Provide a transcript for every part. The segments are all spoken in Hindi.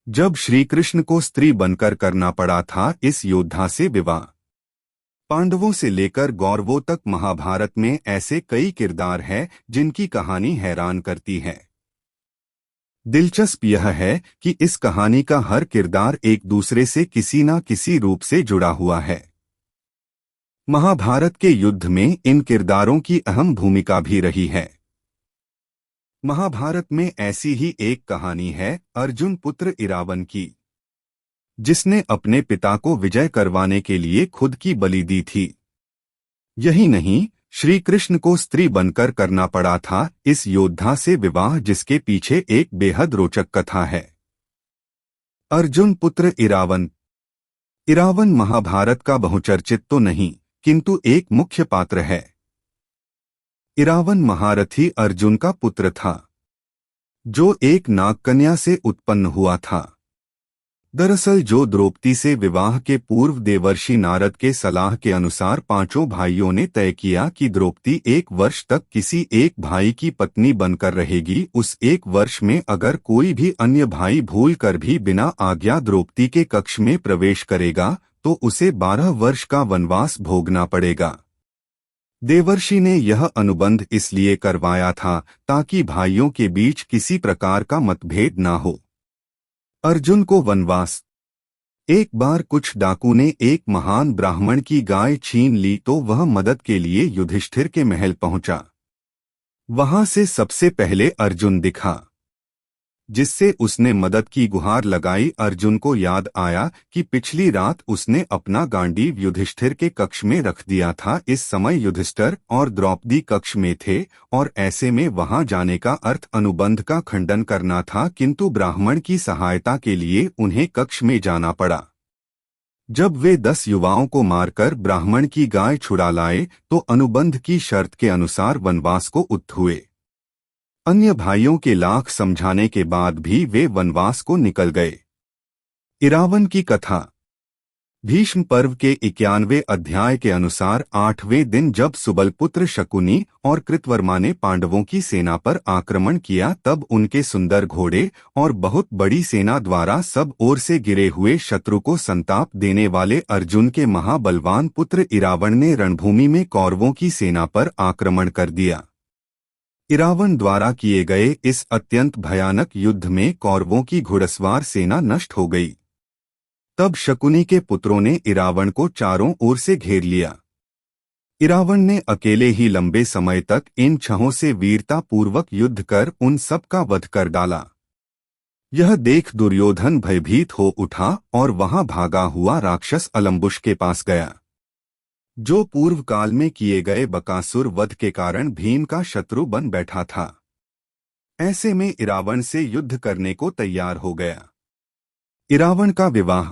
जब श्री कृष्ण को स्त्री बनकर करना पड़ा था इस योद्धा से विवाह। पांडवों से लेकर कौरवों तक महाभारत में ऐसे कई किरदार हैं जिनकी कहानी हैरान करती है। दिलचस्प यह है कि इस कहानी का हर किरदार एक दूसरे से किसी न किसी रूप से जुड़ा हुआ है। महाभारत के युद्ध में इन किरदारों की अहम भूमिका भी रही है। महाभारत में ऐसी ही एक कहानी है अर्जुन पुत्र इरावन की, जिसने अपने पिता को विजय करवाने के लिए खुद की बलि दी थी। यही नहीं, श्री कृष्ण को स्त्री बनकर करना पड़ा था इस योद्धा से विवाह, जिसके पीछे एक बेहद रोचक कथा है। अर्जुन पुत्र इरावन। इरावन महाभारत का बहुचर्चित तो नहीं, किंतु एक मुख्य पात्र है। इरावन महारथी अर्जुन का पुत्र था, जो एक नागकन्या से उत्पन्न हुआ था। दरअसल जो द्रौपदी से विवाह के पूर्व देवर्षि नारद के सलाह के अनुसार पांचों भाइयों ने तय किया कि द्रौपदी 1 वर्ष तक किसी एक भाई की पत्नी बनकर रहेगी। उस 1 वर्ष में अगर कोई भी अन्य भाई भूल कर भी बिना आज्ञा द्रौपदी के कक्ष में प्रवेश करेगा तो उसे 12 वर्ष का वनवास भोगना पड़ेगा। देवर्षि ने यह अनुबंध इसलिए करवाया था ताकि भाइयों के बीच किसी प्रकार का मतभेद ना हो। अर्जुन को वनवास। एक बार कुछ डाकू ने एक महान ब्राह्मण की गाय छीन ली तो वह मदद के लिए युधिष्ठिर के महल पहुंचा। वहां से सबसे पहले अर्जुन दिखा, जिससे उसने मदद की गुहार लगाई। अर्जुन को याद आया कि पिछली रात उसने अपना गांडीव युधिष्ठिर के कक्ष में रख दिया था। इस समय युधिष्ठिर और द्रौपदी कक्ष में थे और ऐसे में वहां जाने का अर्थ अनुबंध का खंडन करना था, किंतु ब्राह्मण की सहायता के लिए उन्हें कक्ष में जाना पड़ा। जब वे 10 युवाओं को मारकर ब्राह्मण की गाय छुड़ा लाए तो अनुबंध की शर्त के अनुसार वनवास को उत हुए। अन्य भाइयों के लाख समझाने के बाद भी वे वनवास को निकल गए। इरावन की कथा। भीष्म पर्व के 91वें अध्याय के अनुसार 8वें दिन जब सुबलपुत्र शकुनी और कृतवर्मा ने पांडवों की सेना पर आक्रमण किया, तब उनके सुंदर घोड़े और बहुत बड़ी सेना द्वारा सब ओर से गिरे हुए शत्रु को संताप देने वाले अर्जुन के महाबलवान पुत्र इरावन ने रणभूमि में कौरवों की सेना पर आक्रमण कर दिया। इरावन द्वारा किए गए इस अत्यंत भयानक युद्ध में कौरवों की घुड़सवार सेना नष्ट हो गई। तब शकुनी के पुत्रों ने इरावन को चारों ओर से घेर लिया। इरावन ने अकेले ही लंबे समय तक इन छहों से वीरतापूर्वक युद्ध कर उन सब का वध कर डाला। यह देख दुर्योधन भयभीत हो उठा और वहां भागा हुआ राक्षस अलम्बुश के पास गया, जो पूर्व काल में किए गए बकासुर वध के कारण भीम का शत्रु बन बैठा था। ऐसे में इरावन से युद्ध करने को तैयार हो गया। इरावन का विवाह।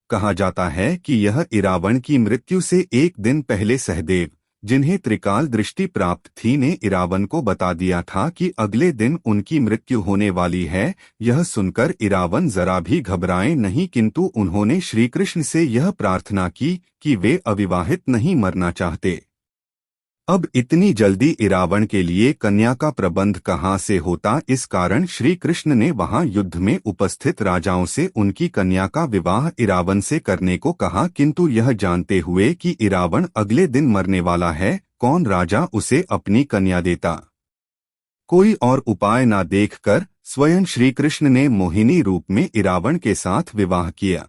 कहा जाता है कि यह इरावन की मृत्यु से 1 दिन पहले सहदेव, जिन्हें त्रिकाल दृष्टि प्राप्त थी, ने इरावन को बता दिया था कि अगले दिन उनकी मृत्यु होने वाली है। यह सुनकर इरावन जरा भी घबराए नहीं, किंतु उन्होंने श्री कृष्ण से यह प्रार्थना की कि वे अविवाहित नहीं मरना चाहते। अब इतनी जल्दी इरावन के लिए कन्या का प्रबंध कहाँ से होता, इस कारण श्री कृष्ण ने वहां युद्ध में उपस्थित राजाओं से उनकी कन्या का विवाह इरावन से करने को कहा, किंतु यह जानते हुए कि इरावन अगले दिन मरने वाला है, कौन राजा उसे अपनी कन्या देता। कोई और उपाय न देखकर स्वयं श्री कृष्ण ने मोहिनी रूप में इरावन के साथ विवाह किया।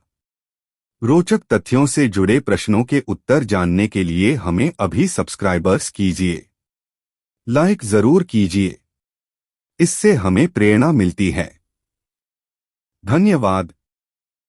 रोचक तथ्यों से जुड़े प्रश्नों के उत्तर जानने के लिए हमें अभी सब्सक्राइबर्स कीजिए, लाइक जरूर कीजिए, इससे हमें प्रेरणा मिलती है। धन्यवाद।